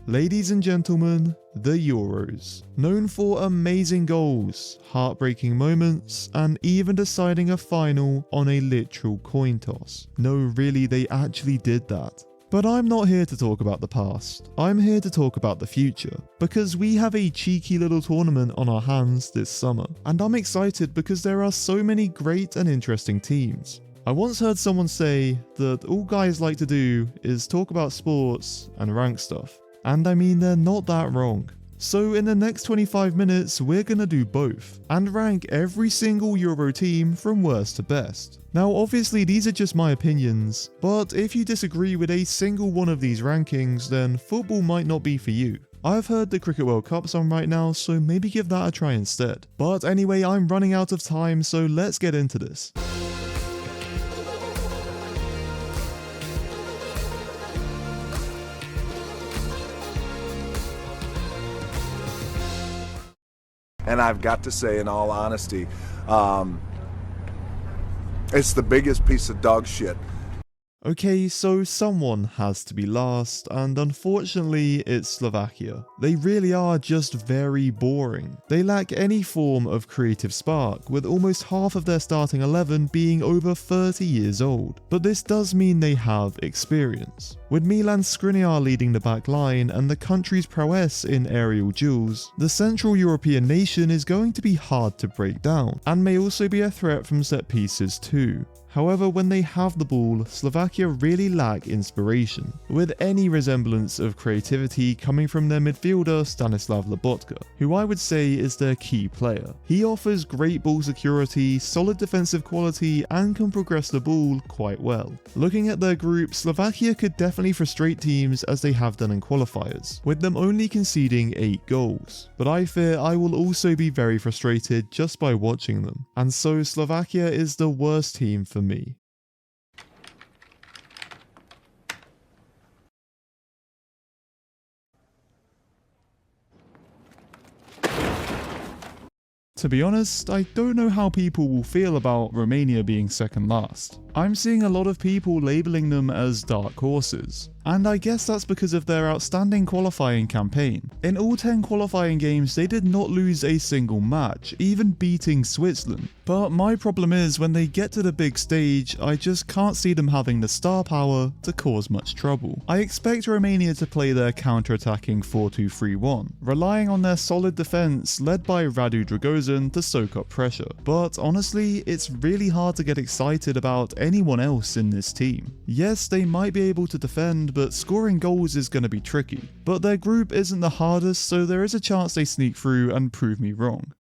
Ladies and gentlemen, the Euros. Known for amazing goals, heartbreaking moments, and even deciding a final on a literal coin toss. No, really, they actually did that. But I'm not here to talk about the past, I'm here to talk about the future, because we have a cheeky little tournament on our hands this summer, and I'm excited because there are so many great and interesting teams. I once heard someone say that all guys like to do is talk about sports and rank stuff, and I mean they're not that wrong. So in the next 25 minutes, we're gonna do both, and rank every single Euro team from worst to best. Now obviously these are just my opinions, but if you disagree with a single one of these rankings, then football might not be for you. I've heard the Cricket World Cup's on right now, so maybe give that a try instead. But anyway, I'm running out of time, so let's get into this. And I've got to say, in all honesty, it's the biggest piece of dog shit. Okay, so someone has to be last, and unfortunately it's Slovakia. They really are just very boring. They lack any form of creative spark, with almost half of their starting 11 being over 30 years old. But this does mean they have experience. With Milan Skriniar leading the back line and the country's prowess in aerial duels, the Central European nation is going to be hard to break down, and may also be a threat from set pieces too. However, when they have the ball, Slovakia really lack inspiration, with any resemblance of creativity coming from their midfielder Stanislav Lobotka, who I would say is their key player. He offers great ball security, solid defensive quality, and can progress the ball quite well. Looking at their group, Slovakia could definitely frustrate teams as they have done in qualifiers, with them only conceding 8 goals. But I fear I will also be very frustrated just by watching them, and so Slovakia is the worst team for me. To be honest, I don't know how people will feel about Romania being second last. I'm seeing a lot of people labeling them as dark horses, and I guess that's because of their outstanding qualifying campaign. In all 10 qualifying games, they did not lose a single match, even beating Switzerland. But my problem is, when they get to the big stage, I just can't see them having the star power to cause much trouble. I expect Romania to play their counter-attacking 4-2-3-1, relying on their solid defense led by Radu Dragozin to soak up pressure. But honestly, it's really hard to get excited about anyone else in this team. Yes, they might be able to defend, but scoring goals is going to be tricky. But their group isn't the hardest, so there is a chance they sneak through and prove me wrong.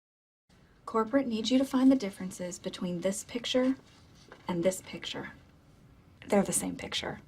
Corporate needs you to find the differences between this picture and this picture. They're the same picture.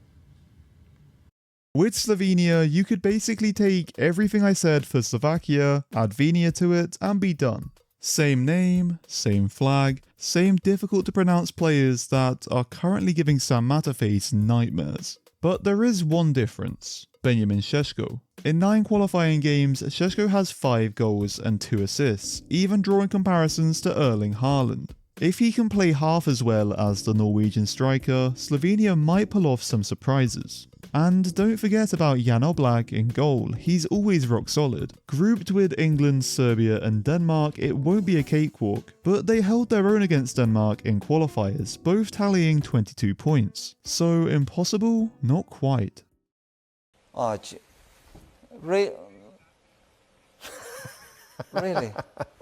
With Slovenia, you could basically take everything I said for Slovakia, add Venia to it, and be done. Same name, same flag, same difficult to pronounce players that are currently giving Sam Matterface nightmares. But there is one difference: Benjamin Šeško. In 9 qualifying games, Šeško has 5 goals and 2 assists, even drawing comparisons to Erling Haaland. If he can play half as well as the Norwegian striker, Slovenia might pull off some surprises. And don't forget about Jan Oblak in goal, he's always rock solid. Grouped with England, Serbia and Denmark, it won't be a cakewalk, but they held their own against Denmark in qualifiers, both tallying 22 points. So impossible? Not quite. Oh, really?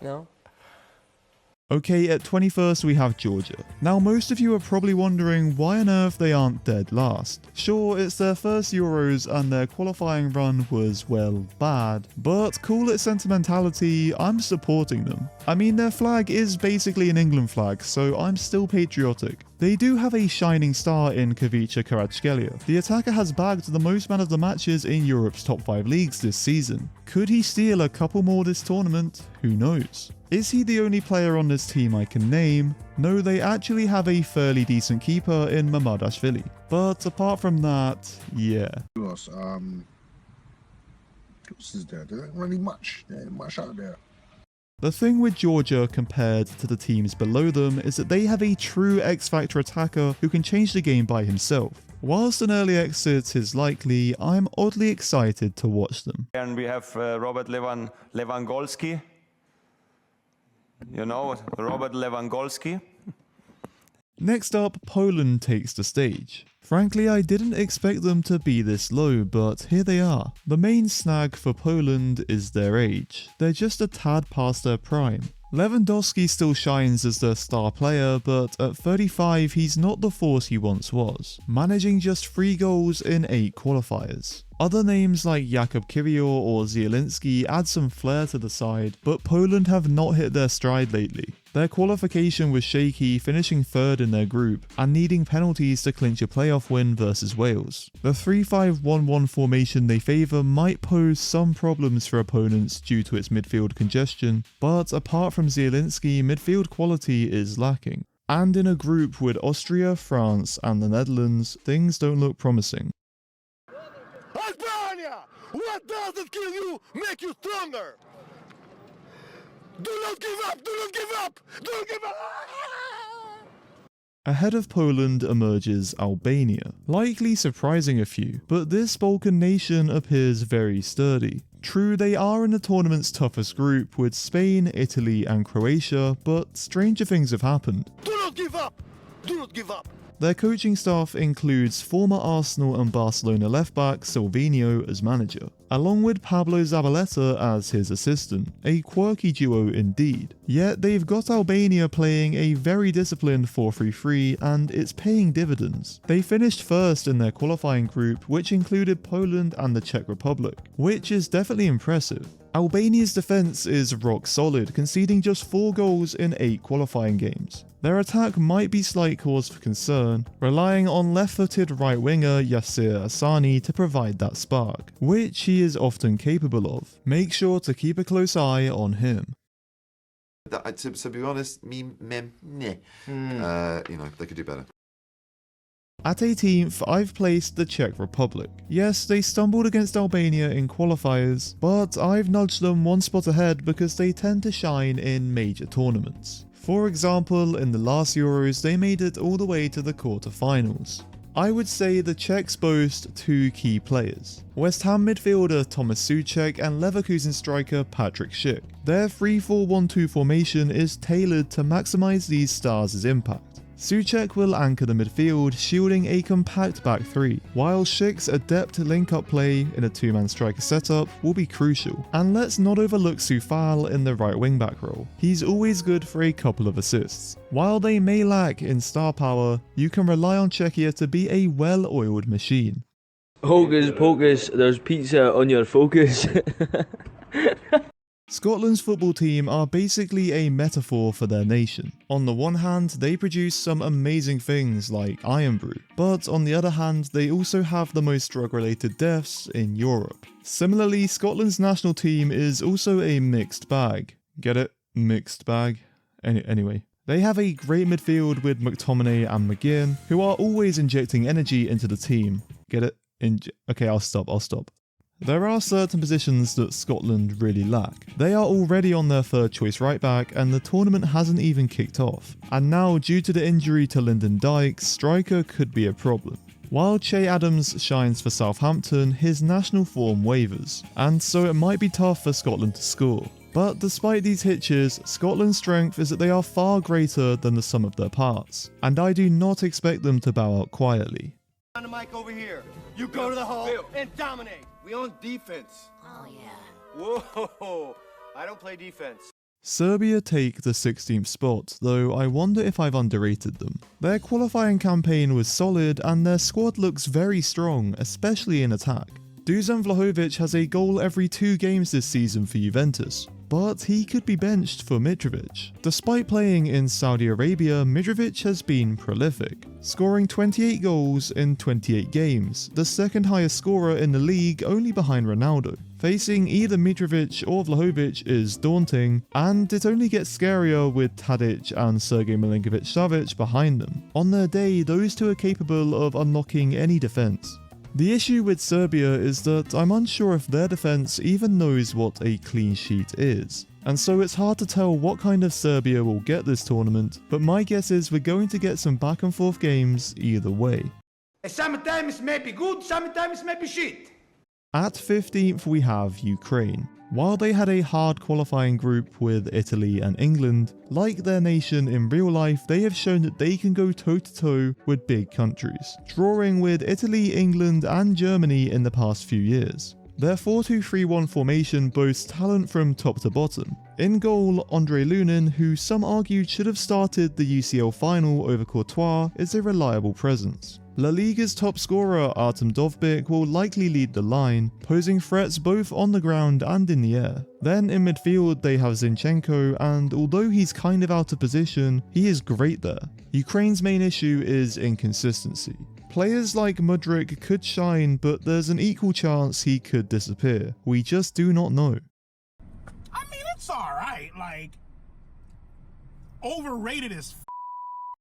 No? Okay, at 21st we have Georgia. Now most of you are probably wondering why on earth they aren't dead last. Sure, it's their first Euros and their qualifying run was, well, bad, but call it sentimentality, I'm supporting them. I mean, their flag is basically an England flag, so I'm still patriotic. They do have a shining star in Kavica Kvaratskhelia. The attacker has bagged the most man of the matches in Europe's top 5 leagues this season. Could he steal a couple more this tournament? Who knows? Is he the only player on this team I can name? No, they actually have a fairly decent keeper in Mamadashvili. But apart from that, yeah. What's there? There ain't really much out there. The thing with Georgia compared to the teams below them is that they have a true X-Factor attacker who can change the game by himself. Whilst an early exit is likely, I'm oddly excited to watch them. And we have Robert Lewandowski. You know, Robert Lewandowski. Next up, Poland takes the stage. Frankly, I didn't expect them to be this low, but here they are. The main snag for Poland is their age. They're just a tad past their prime. Lewandowski still shines as their star player, but at 35 he's not the force he once was, managing just 3 goals in 8 qualifiers. Other names like Jakub Kiwior or Zielinski add some flair to the side, but Poland have not hit their stride lately. Their qualification was shaky, finishing 3rd in their group, and needing penalties to clinch a playoff win versus Wales. The 3-5-1-1 formation they favour might pose some problems for opponents due to its midfield congestion, but apart from Zielinski, midfield quality is lacking. And in a group with Austria, France and the Netherlands, things don't look promising. Albania! What doesn't kill you make you stronger! Do not give up! Do not give up! Do not give up! Ahead of Poland emerges Albania, likely surprising a few, but this Balkan nation appears very sturdy. True, they are in the tournament's toughest group with Spain, Italy and Croatia, but stranger things have happened. Do not give up! Do not give up! Their coaching staff includes former Arsenal and Barcelona left-back Silvinho as manager, along with Pablo Zabaleta as his assistant, a quirky duo indeed. Yet they've got Albania playing a very disciplined 4-3-3 and it's paying dividends. They finished 1st in their qualifying group, which included Poland and the Czech Republic, which is definitely impressive. Albania's defence is rock solid, conceding just 4 goals in 8 qualifying games. Their attack might be slight cause for concern, relying on left-footed right winger Yasir Asani to provide that spark, which he is often capable of. Make sure to keep a close eye on him. To be honest, you know, they could do better. At 18th, I've placed the Czech Republic. Yes, they stumbled against Albania in qualifiers, but I've nudged them 1 spot ahead because they tend to shine in major tournaments. For example, in the last Euros, they made it all the way to the quarter-finals. I would say the Czechs boast 2 key players: West Ham midfielder Thomas Souček and Leverkusen striker Patrick Schick. Their 3-4-1-2 formation is tailored to maximise these stars' impact. Souček will anchor the midfield, shielding a compact back 3, while Schick's adept link-up play in a 2-man striker setup will be crucial. And let's not overlook Soufal in the right wing-back role. He's always good for a couple of assists. While they may lack in star power, you can rely on Czechia to be a well-oiled machine. Hocus pocus, there's pizza on your focus. Scotland's football team are basically a metaphor for their nation. On the one hand, they produce some amazing things like Iron Brew, but on the other hand, they also have the most drug-related deaths in Europe. Similarly, Scotland's national team is also a mixed bag. Get it? Mixed bag? Anyway. They have a great midfield with McTominay and McGinn, who are always injecting energy into the team. Get it? Okay, I'll stop. There are certain positions that Scotland really lack. They are already on their 3rd choice right back and the tournament hasn't even kicked off. And now, due to the injury to Lyndon Dykes, striker could be a problem. While Che Adams shines for Southampton, his national form wavers, and so it might be tough for Scotland to score. But despite these hitches, Scotland's strength is that they are far greater than the sum of their parts, and I do not expect them to bow out quietly. On the mic over here. You go to the hole and dominate. We on defense. Oh, yeah. Whoa, I don't play defense. Serbia take the 16th spot, though I wonder if I've underrated them. Their qualifying campaign was solid and their squad looks very strong, especially in attack. Dusan Vlahovic has a goal every 2 games this season for Juventus, but he could be benched for Mitrovic. Despite playing in Saudi Arabia, Mitrovic has been prolific, scoring 28 goals in 28 games, the 2nd highest scorer in the league only behind Ronaldo. Facing either Mitrovic or Vlahovic is daunting, and it only gets scarier with Tadic and Sergej Milinkovic-Savic behind them. On their day, those two are capable of unlocking any defence. The issue with Serbia is that I'm unsure if their defence even knows what a clean sheet is. And so it's hard to tell what kind of Serbia will get this tournament, but my guess is we're going to get some back and forth games either way. Sometimes it may be good, sometimes it may be shit. At 15th we have Ukraine. While they had a hard qualifying group with Italy and England, like their nation in real life, they have shown that they can go toe-to-toe with big countries, drawing with Italy, England and Germany in the past few years. Their 4-2-3-1 formation boasts talent from top to bottom. In goal, Andre Lunin, who some argued should have started the UCL final over Courtois, is a reliable presence. La Liga's top scorer Artem Dovbyk will likely lead the line, posing threats both on the ground and in the air. Then in midfield they have Zinchenko, and although he's kind of out of position, he is great there. Ukraine's main issue is inconsistency. Players like Mudryk could shine, but there's an equal chance he could disappear. We just do not know. I mean, it's alright, like, overrated as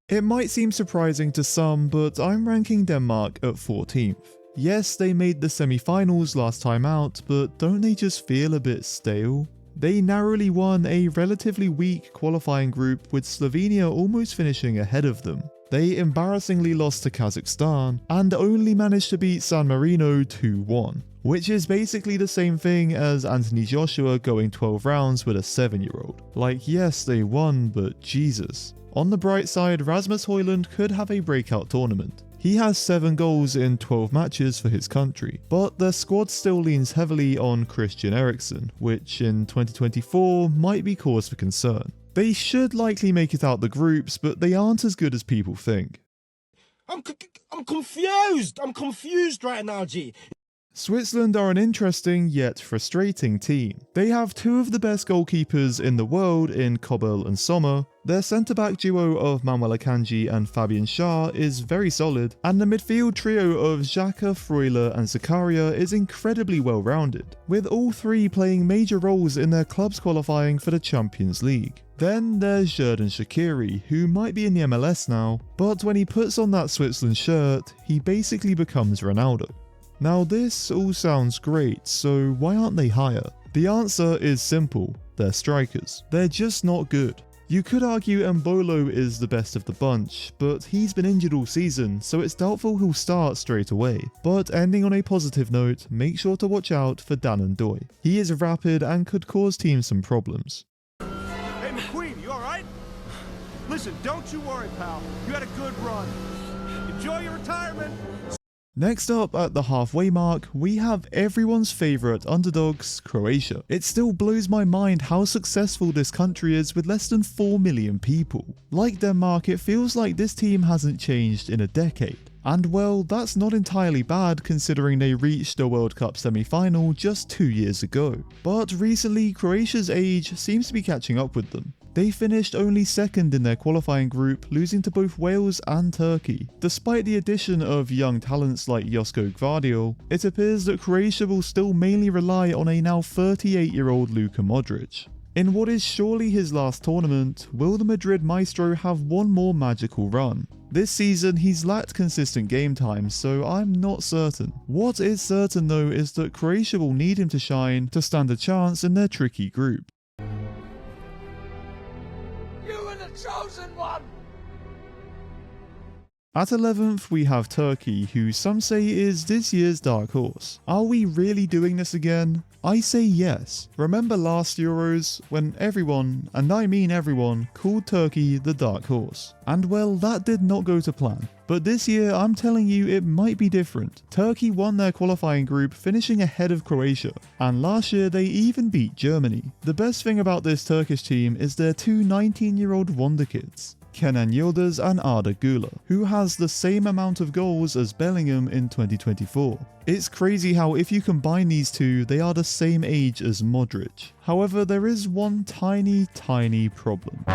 It might seem surprising to some, but I'm ranking Denmark at 14th. Yes, they made the semi-finals last time out, but don't they just feel a bit stale? They narrowly won a relatively weak qualifying group, with Slovenia almost finishing ahead of them. They embarrassingly lost to Kazakhstan, and only managed to beat San Marino 2-1, which is basically the same thing as Anthony Joshua going 12 rounds with a 7-year-old. Like, yes, they won, but Jesus. On the bright side, Rasmus Højlund could have a breakout tournament. He has 7 goals in 12 matches for his country, but their squad still leans heavily on Christian Eriksen, which in 2024 might be cause for concern. They should likely make it out the groups, but they aren't as good as people think. I'm confused. I'm confused right now, G. Switzerland are an interesting yet frustrating team. They have 2 of the best goalkeepers in the world in Kobel and Sommer. Their centre-back duo of Manuel Akanji and Fabian Schär is very solid, and the midfield trio of Xhaka, Freuler and Zakaria is incredibly well-rounded, with all 3 playing major roles in their clubs qualifying for the Champions League. Then there's Xherdan Shaqiri, who might be in the MLS now, but when he puts on that Switzerland shirt, he basically becomes Ronaldo. Now this all sounds great, so why aren't they higher? The answer is simple: they're strikers. They're just not good. You could argue Mbolo is the best of the bunch, but he's been injured all season, so it's doubtful he'll start straight away. But ending on a positive note, make sure to watch out for Dan Ndoye. He is rapid and could cause teams some problems. Hey, McQueen, you alright? Listen, don't you worry, pal. You had a good run. Enjoy your retirement. Next up at the halfway mark, we have everyone's favourite underdogs, Croatia. It still blows my mind how successful this country is with less than 4 million people. Like Denmark, it feels like this team hasn't changed in a decade. And well, that's not entirely bad considering they reached a World Cup semi-final just 2 years ago. But recently, Croatia's age seems to be catching up with them. They finished only 2nd in their qualifying group, losing to both Wales and Turkey. Despite the addition of young talents like Josko Gvardiol, it appears that Croatia will still mainly rely on a now 38-year-old Luka Modric. In what is surely his last tournament, will the Madrid maestro have one more magical run? This season he's lacked consistent game time, so I'm not certain. What is certain though is that Croatia will need him to shine to stand a chance in their tricky group. Chosen one! At 11th we have Turkey, who some say is this year's dark horse. Are we really doing this again? I say yes. Remember last Euros, when everyone, and I mean everyone, called Turkey the dark horse? And well, that did not go to plan. But this year, I'm telling you it might be different. Turkey won their qualifying group, finishing ahead of Croatia. And last year, they even beat Germany. The best thing about this Turkish team is their 2 19-year-old wonder kids, Kenan Yildiz and Arda Güler, who has the same amount of goals as Bellingham in 2024. It's crazy how if you combine these two, they are the same age as Modric. However, there is one tiny problem.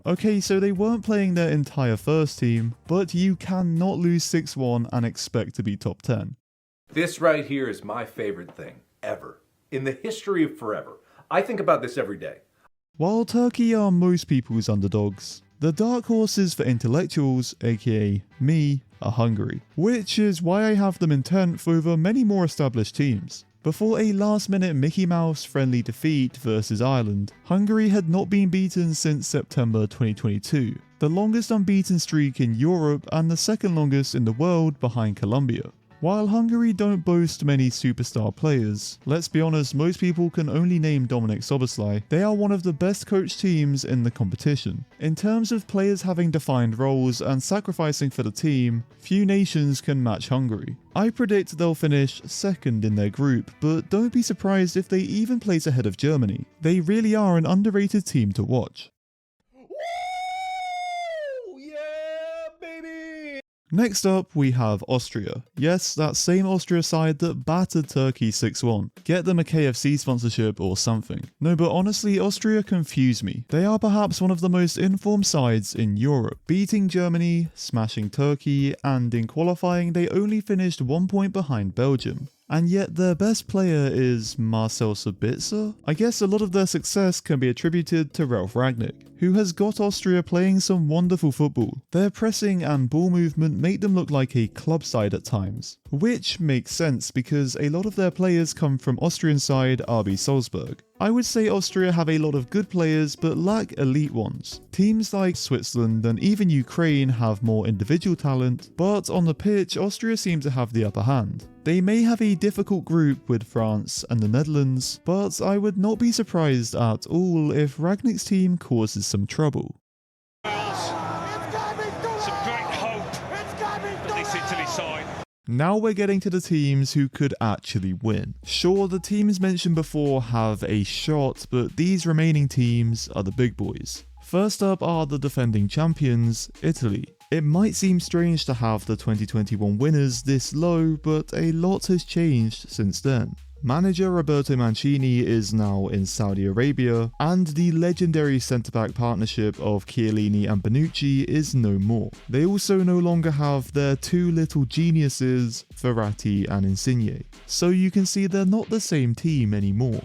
Okay, so they weren't playing their entire first team, but you cannot lose 6-1 and expect to be top 10. This right here is my favorite thing, ever. In the history of forever. I think about this every day. While Turkey are most people's underdogs, the dark horses for intellectuals, aka me, are Hungary, which is why I have them in 10th over many more established teams. Before a last-minute Mickey Mouse friendly defeat versus Ireland, Hungary had not been beaten since September 2022. the longest unbeaten streak in Europe and the second longest in the world behind Colombia. While Hungary don't boast many superstar players, let's be honest, most people can only name Dominik Szoboszlai, they are one of the best coached teams in the competition. In terms of players having defined roles and sacrificing for the team, few nations can match Hungary. I predict they'll finish second in their group, but don't be surprised if they even place ahead of Germany. They really are an underrated team to watch. Next up, we have Austria. Yes, that same Austria side that battered Turkey 6-1. Get them a KFC sponsorship or something. No, but honestly, Austria confuse me. They are perhaps one of the most informed sides in Europe, beating Germany, smashing Turkey, and in qualifying they only finished 1 point behind Belgium. And yet their best player is Marcel Sabitzer? I guess a lot of their success can be attributed to Ralf Rangnick, who has got Austria playing some wonderful football. Their pressing and ball movement make them look like a club side at times, which makes sense because a lot of their players come from Austrian side RB Salzburg. I would say Austria have a lot of good players but lack elite ones. Teams like Switzerland and even Ukraine have more individual talent, but on the pitch Austria seem to have the upper hand. They may have a difficult group with France and the Netherlands, but I would not be surprised at all if Rangnick's team causes some trouble. Now we're getting to the teams who could actually win. Sure, the teams mentioned before have a shot, but these remaining teams are the big boys. First up are the defending champions, Italy. It might seem strange to have the 2021 winners this low, but a lot has changed since then. Manager Roberto Mancini is now in Saudi Arabia, and the legendary centre-back partnership of Chiellini and Bonucci is no more. They also no longer have their two little geniuses, Verratti and Insigne, so you can see they're not the same team anymore.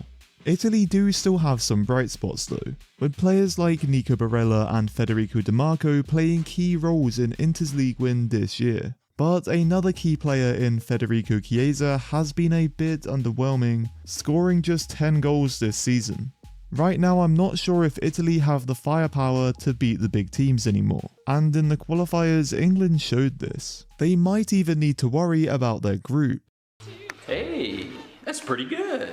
Italy do still have some bright spots though, with players like Nico Barella and Federico Di Marco playing key roles in Inter's league win this year. But another key player in Federico Chiesa has been a bit underwhelming, scoring just 10 goals this season. Right now I'm not sure if Italy have the firepower to beat the big teams anymore, and in the qualifiers England showed this. They might even need to worry about their group. Hey, that's pretty good.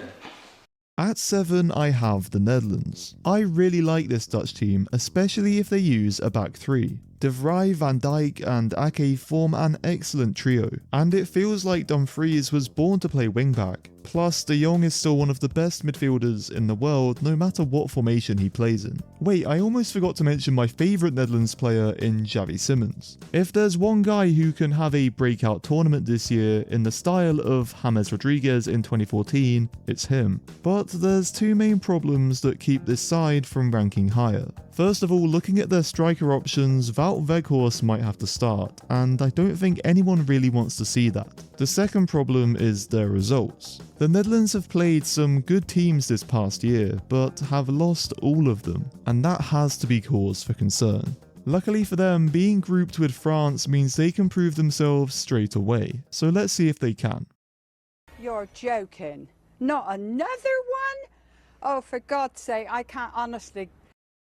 At 7 I have the Netherlands. I really like this Dutch team, especially if they use a back 3. De Vrij, Van Dijk and Ake form an excellent trio, and it feels like Dumfries was born to play wingback. Plus, De Jong is still one of the best midfielders in the world no matter what formation he plays in. Wait, I almost forgot to mention my favourite Netherlands player in Xavi Simons. If there's one guy who can have a breakout tournament this year in the style of James Rodriguez in 2014, it's him. But there's two main problems that keep this side from ranking higher. First of all, looking at their striker options, Wout Weghorst might have to start, and I don't think anyone really wants to see that. The second problem is their results. The Netherlands have played some good teams this past year, but have lost all of them, and that has to be cause for concern. Luckily for them, being grouped with France means they can prove themselves straight away, so let's see if they can. You're joking. Not another one? Oh, for God's sake, I can't honestly.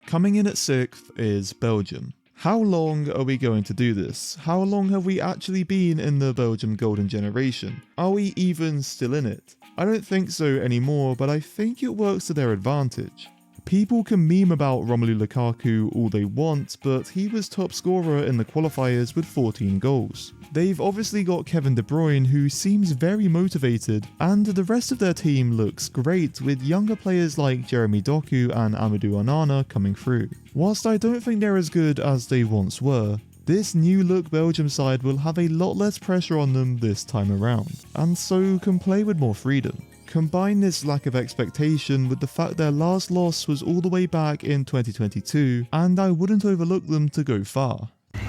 Coming in at 6th is Belgium. How long are we going to do this? How long have we actually been in the Belgium golden generation? Are we even still in it? I don't think so anymore, but I think it works to their advantage. People can meme about Romelu Lukaku all they want, but he was top scorer in the qualifiers with 14 goals. They've obviously got Kevin De Bruyne, who seems very motivated, and the rest of their team looks great with younger players like Jeremy Doku and Amadou Onana coming through. Whilst I don't think they're as good as they once were, this new look Belgium side will have a lot less pressure on them this time around, and so can play with more freedom. Combine this lack of expectation with the fact their last loss was all the way back in 2022, and I wouldn't overlook them to go far. No,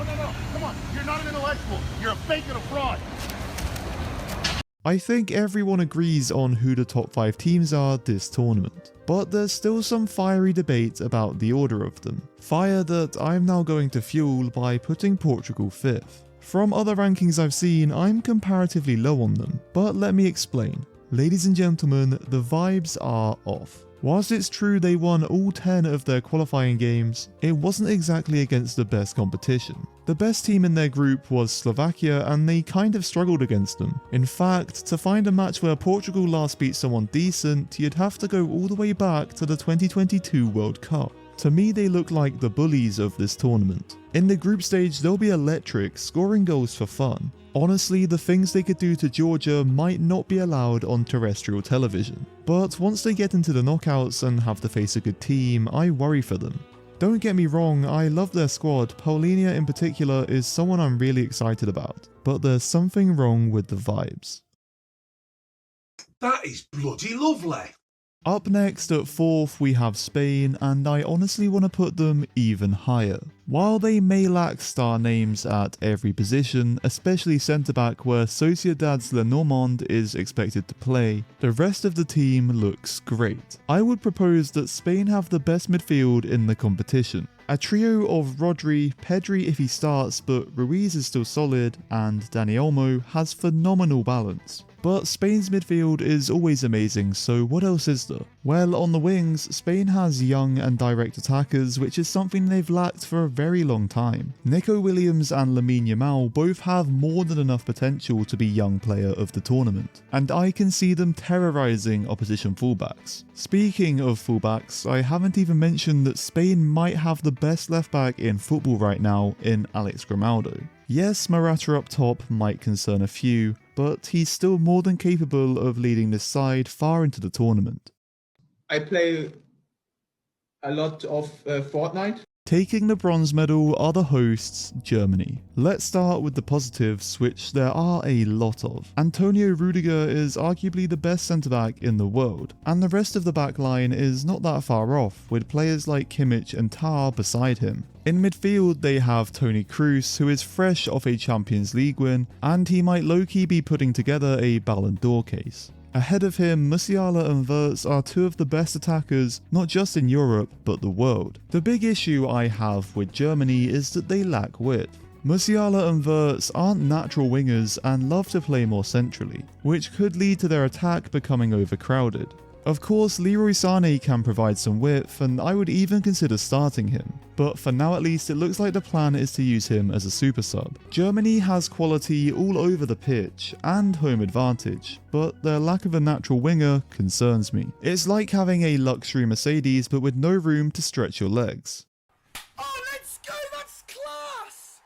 come on. You're not an intellectual. You're a fake and a fraud. I think everyone agrees on who the top 5 teams are this tournament, but there's still some fiery debate about the order of them. Fire that I'm now going to fuel by putting Portugal 5th. From other rankings I've seen, I'm comparatively low on them, but let me explain. Ladies and gentlemen, the vibes are off. Whilst it's true they won all 10 of their qualifying games, it wasn't exactly against the best competition. The best team in their group was Slovakia and they kind of struggled against them. In fact, to find a match where Portugal last beat someone decent, you'd have to go all the way back to the 2022 World Cup. To me, they look like the bullies of this tournament. In the group stage, they'll be electric, scoring goals for fun. Honestly, the things they could do to Georgia might not be allowed on terrestrial television. But once they get into the knockouts and have to face a good team, I worry for them. Don't get me wrong, I love their squad. Paulinia in particular is someone I'm really excited about. But there's something wrong with the vibes. That is bloody lovely. Up next at 4th we have Spain, and I honestly want to put them even higher. While they may lack star names at every position, especially centre back where Sociedad's Lenormand is expected to play, the rest of the team looks great. I would propose that Spain have the best midfield in the competition. A trio of Rodri, Pedri if he starts but Ruiz is still solid, and Dani Olmo has phenomenal balance. But Spain's midfield is always amazing, so what else is there? Well, on the wings, Spain has young and direct attackers, which is something they've lacked for a very long time. Nico Williams and Lamine Yamal both have more than enough potential to be young player of the tournament, and I can see them terrorizing opposition fullbacks. Speaking of fullbacks, I haven't even mentioned that Spain might have the best left back in football right now in Alex Grimaldo. Yes, Morata up top might concern a few, but he's still more than capable of leading this side far into the tournament. I play a lot of Fortnite. Taking the bronze medal are the hosts, Germany. Let's start with the positives, which there are a lot of. Antonio Rudiger is arguably the best centre-back in the world, and the rest of the back line is not that far off, with players like Kimmich and Tah beside him. In midfield, they have Toni Kroos, who is fresh off a Champions League win, and he might low-key be putting together a Ballon d'Or case. Ahead of him, Musiala and Wirtz are two of the best attackers, not just in Europe, but the world. The big issue I have with Germany is that they lack width. Musiala and Wirtz aren't natural wingers and love to play more centrally, which could lead to their attack becoming overcrowded. Of course, Leroy Sané can provide some width, and I would even consider starting him. But for now at least, it looks like the plan is to use him as a super sub. Germany has quality all over the pitch, and home advantage, but their lack of a natural winger concerns me. It's like having a luxury Mercedes but with no room to stretch your legs. Oh, let's go! That's class!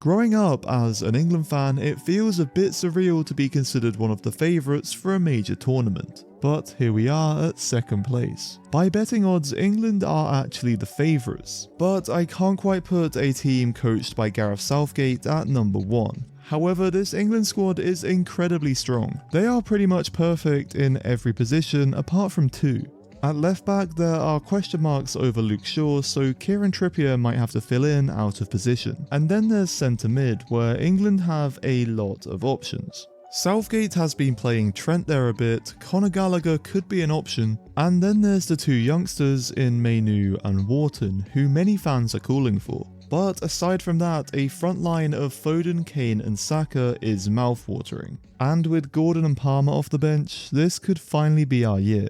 Growing up as an England fan, it feels a bit surreal to be considered one of the favourites for a major tournament. But here we are at 2nd place. By betting odds, England are actually the favourites, but I can't quite put a team coached by Gareth Southgate at number 1. However, this England squad is incredibly strong. They are pretty much perfect in every position apart from 2. At left back, there are question marks over Luke Shaw, so Kieran Trippier might have to fill in out of position. And then there's centre mid, where England have a lot of options. Southgate has been playing Trent there a bit, Conor Gallagher could be an option, and then there's the two youngsters in Mainu and Wharton, who many fans are calling for. But aside from that, a front line of Foden, Kane and Saka is mouthwatering. And with Gordon and Palmer off the bench, this could finally be our year.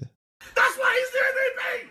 That's why he's the MVP!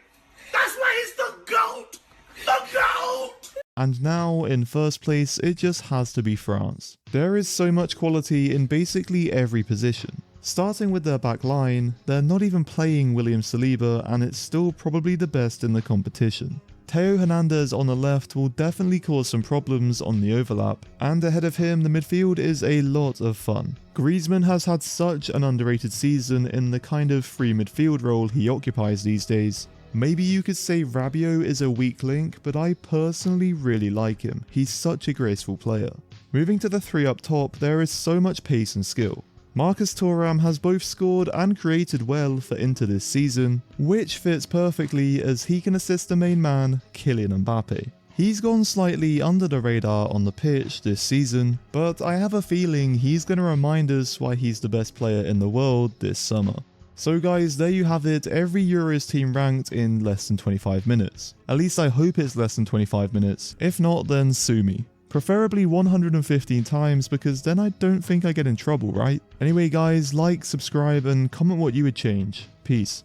That's why he's the GOAT! The GOAT! And now, in first place, it just has to be France. There is so much quality in basically every position. Starting with their back line, they're not even playing William Saliba and it's still probably the best in the competition. Theo Hernandez on the left will definitely cause some problems on the overlap, and ahead of him the midfield is a lot of fun. Griezmann has had such an underrated season in the kind of free midfield role he occupies these days. Maybe you could say Rabiot is a weak link, but I personally really like him. He's such a graceful player. Moving to the 3 up top, there is so much pace and skill. Marcus Thuram has both scored and created well for Inter this season, which fits perfectly as he can assist the main man, Kylian Mbappe. He's gone slightly under the radar on the pitch this season, but I have a feeling he's going to remind us why he's the best player in the world this summer. So guys, there you have it, every Euros team ranked in less than 25 minutes. At least I hope it's less than 25 minutes, if not then sue me. Preferably 115 times, because then I don't think I get in trouble, right? Anyway guys, like, subscribe, and comment what you would change. Peace.